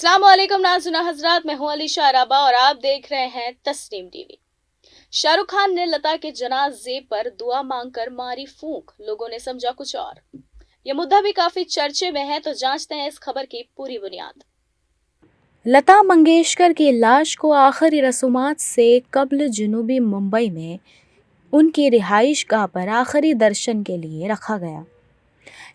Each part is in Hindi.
अस्सलाम वालेकुम नाज़रीन हज़रात, मैं हूं अलीशा अराबा और आप देख रहे हैं तस्नीम टीवी। शाहरुख खान ने लता के जनाजे पर दुआ मांगकर मारी फूंक, लोगों ने समझा कुछ और। यह मुद्दा भी काफी चर्चे में है, तो जांचते हैं इस खबर की पूरी बुनियाद। लता मंगेशकर की लाश को आखिरी रसूमात से कब्ल जनूबी मुंबई में उनकी रिहाइश गाह पर आखिरी दर्शन के लिए रखा गया।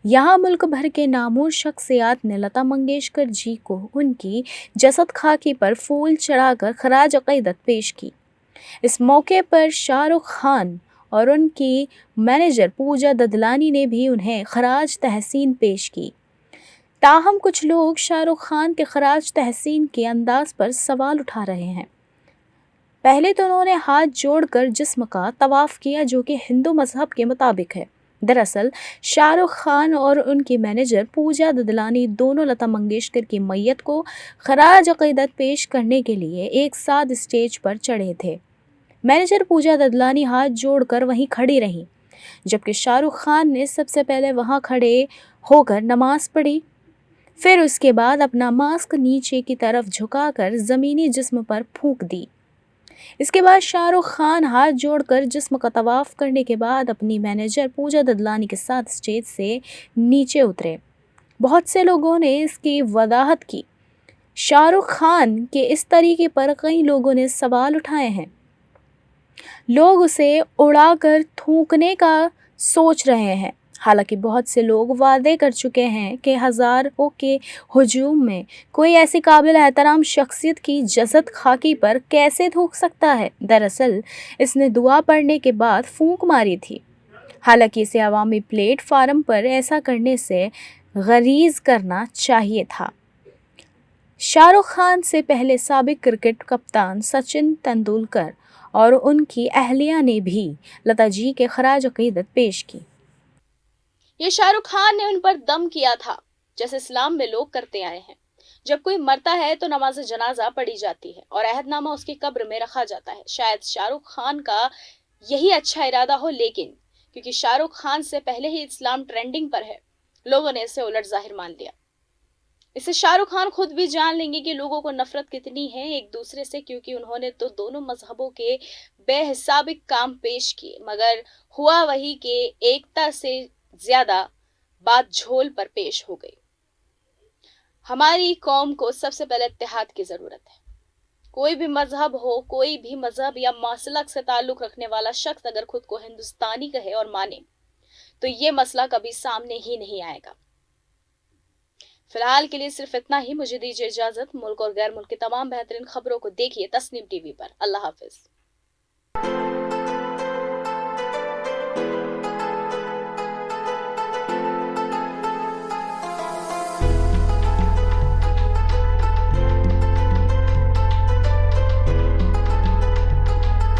यहाँ मुल्क भर के नामूर शख्सियात ने लता मंगेशकर जी को उनकी जसद खाकी पर फूल चढ़ाकर खराज अकीदत पेश की। इस मौके पर शाहरुख खान और उनकी मैनेजर पूजा ददलानी ने भी उन्हें खराज तहसीन पेश की। ताहम कुछ लोग शाहरुख खान के खराज तहसीन के अंदाज पर सवाल उठा रहे हैं। पहले तो उन्होंने हाथ जोड़कर जिस्म का तवाफ किया, जो कि हिंदू मजहब के मुताबिक है। दरअसल शाहरुख खान और उनकी मैनेजर पूजा ददलानी दोनों लता मंगेशकर की मैयत को खराज अकीदत पेश करने के लिए एक साथ स्टेज पर चढ़े थे। मैनेजर पूजा ददलानी हाथ जोड़कर वहीं खड़ी रहीं, जबकि शाहरुख खान ने सबसे पहले वहां खड़े होकर नमाज पढ़ी। फिर उसके बाद अपना मास्क नीचे की तरफ झुकाकर ज़मीनी जिस्म पर फूंक दी। इसके बाद शाहरुख खान हाथ जोड़कर जिस्म का तवाफ करने के बाद अपनी मैनेजर पूजा ददलानी के साथ स्टेज से नीचे उतरे। बहुत से लोगों ने इसकी वजाहत की। शाहरुख खान के इस तरीके पर कई लोगों ने सवाल उठाए हैं। लोग उसे उड़ाकर थूकने का सोच रहे हैं। हालांकि बहुत से लोग वादे कर चुके हैं कि हज़ारों के हुजूम में कोई ऐसी काबिल एहतराम शख्सियत की जसद खाकी पर कैसे थूक सकता है। दरअसल इसने दुआ पढ़ने के बाद फूंक मारी थी। हालांकि इसे अवामी प्लेटफार्म पर ऐसा करने से गरीज करना चाहिए था। शाहरुख खान से पहले साबिक क्रिकेट कप्तान सचिन तेंदुलकर और उनकी अहलिया ने भी लता जी के खराज अकीदत पेश की। ये शाहरुख खान ने उन पर दम किया था, जैसे इस्लाम में लोग करते आए हैं। जब कोई मरता है तो नमाज जनाजा पढ़ी जाती है और अहदनामा उसकी कब्र में रखा जाता है। शायद शाहरुख खान का यही अच्छा इरादा हो, लेकिन क्योंकि शाहरुख खान से पहले ही इस्लाम ट्रेंडिंग पर है, लोगों ने इसे उलट जाहिर मान लिया। इससे शाहरुख खान खुद भी जान लेंगे कि लोगों को नफरत कितनी है एक दूसरे से, क्योंकि उन्होंने तो दोनों मजहबों के बेहिसाबिक काम पेश किए, मगर हुआ वही कि एकता से ज्यादा बात झोल पर पेश हो गई। हमारी कौम को सबसे पहले इत्तेहाद की जरूरत है। कोई भी मजहब हो, कोई भी मजहब या मसलक से ताल्लुक रखने वाला शख्स अगर खुद को हिंदुस्तानी कहे और माने, तो ये मसला कभी सामने ही नहीं आएगा। फिलहाल के लिए सिर्फ इतना ही। मुझे दीजिए इजाजत। मुल्क और गैर मुल्क की तमाम बेहतरीन खबरों को देखिए तस्नीम टीवी पर। अल्लाह हाफिज।